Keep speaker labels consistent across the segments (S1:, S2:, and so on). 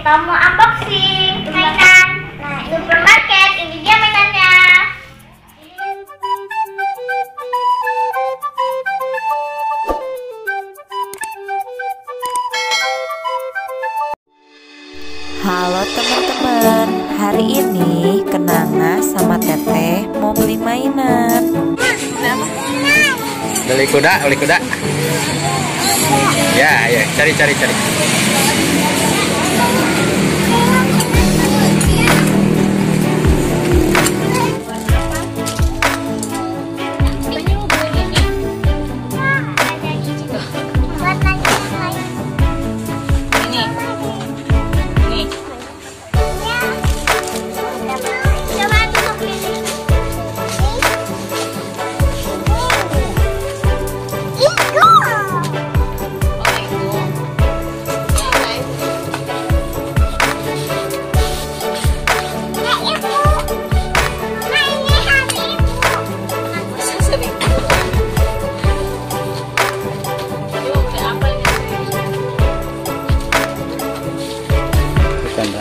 S1: kita mau unboxing mainan supermarket. Ini dia mainannya.
S2: Halo teman-teman, hari ini Kenanga sama Teteh mau beli mainan.
S3: Beli kuda. Ya, cari.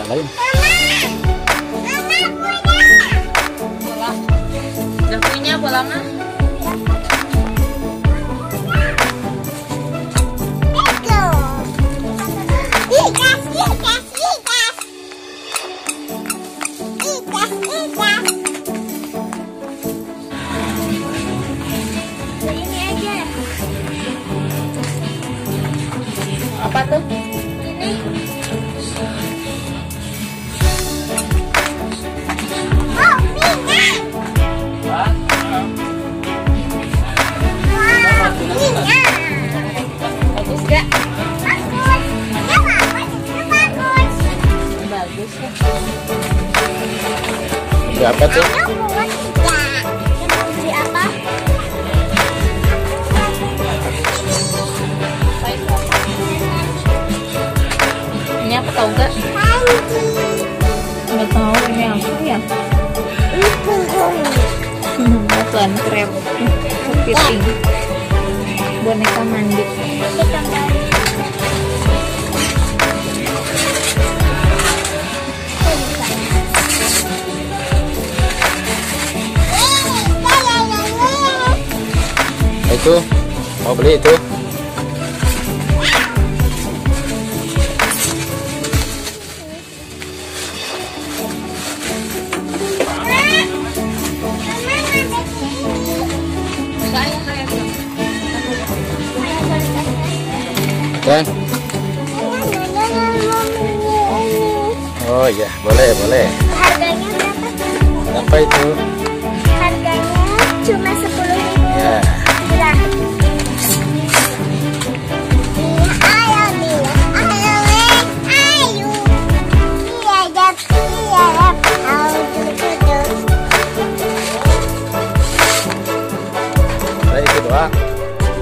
S3: Lain.
S2: Udah punya bola mah?
S1: Ini aja.
S2: Apa tuh?
S1: Ini.
S2: Bagus gak?
S1: Bagus ya.
S3: Itu apa tuh?
S1: Beli apa?
S2: Ini apa tahu gak? Nggak tahu ini apa ya? Batuan krem kepiting, boneka mandi.
S3: Itu mau beli itu. Dan oh iya, boleh.
S1: Harganya berapa?
S3: Berapa itu?
S1: Harganya cuma 10.000.
S3: Ya.
S1: Murah.
S3: Itu doang.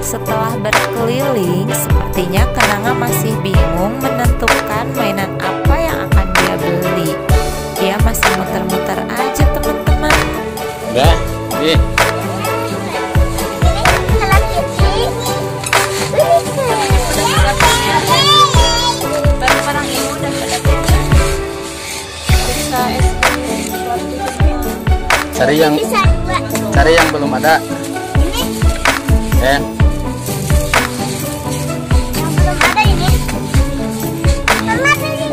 S2: Setelah berkeliling, sepertinya Kenanga masih bingung menentukan mainan apa yang akan dia beli. Dia masih muter-muter aja teman-teman.
S3: Udah, ini. Cari yang belum ada. Ya.
S1: Yang belum ada ini. Belum ada ini.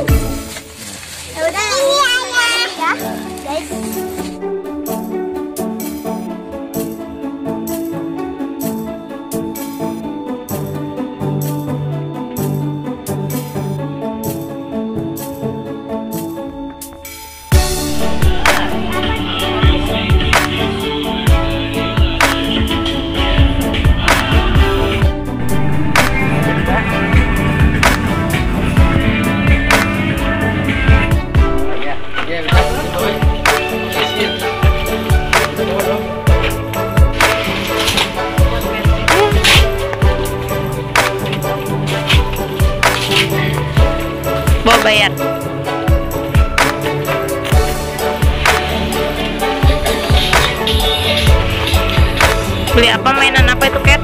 S1: Ya udah ini aja. Ya, guys.
S2: Bawa bayar. Beli apa, mainan apa itu, Cat?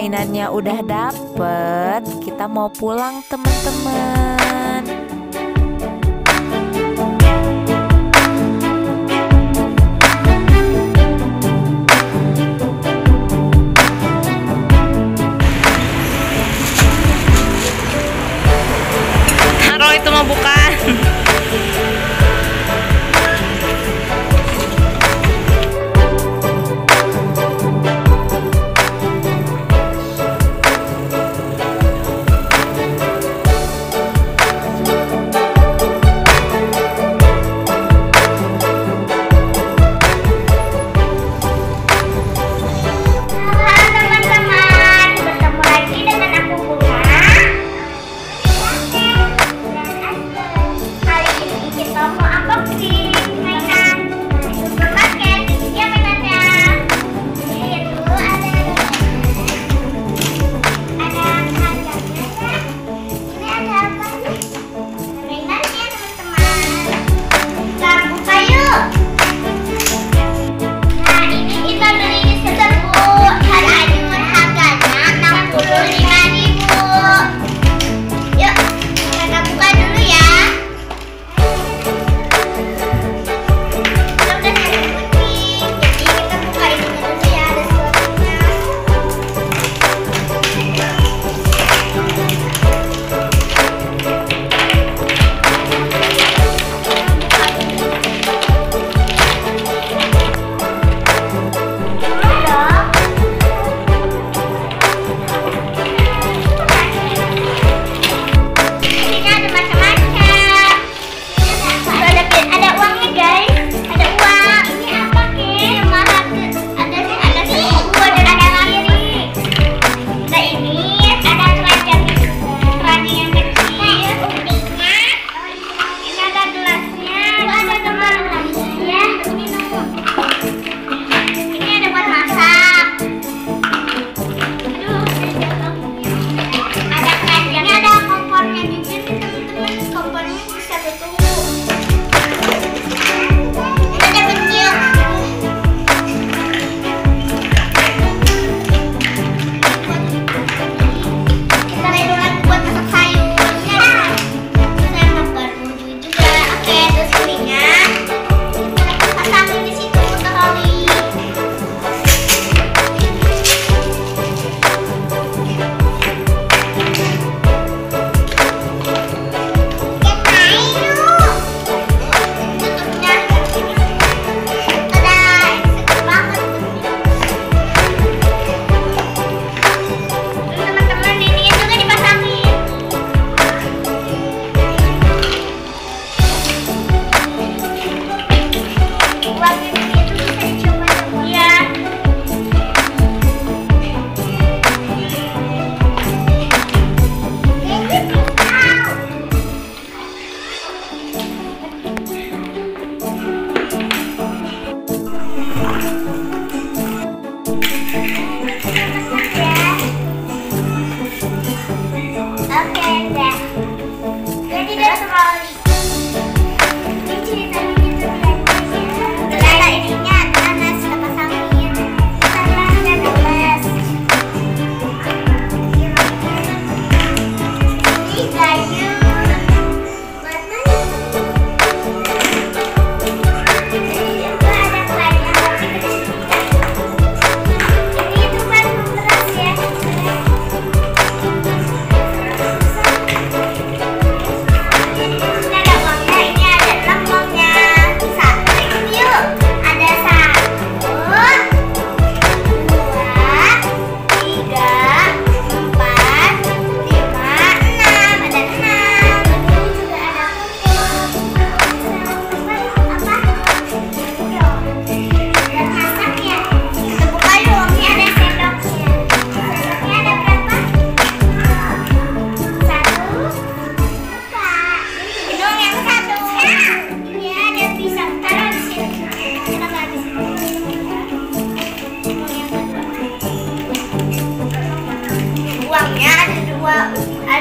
S2: mainannya udah dapet, kita mau pulang teman-teman.
S4: Taruh itu mau buka.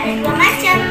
S1: ada dua macam.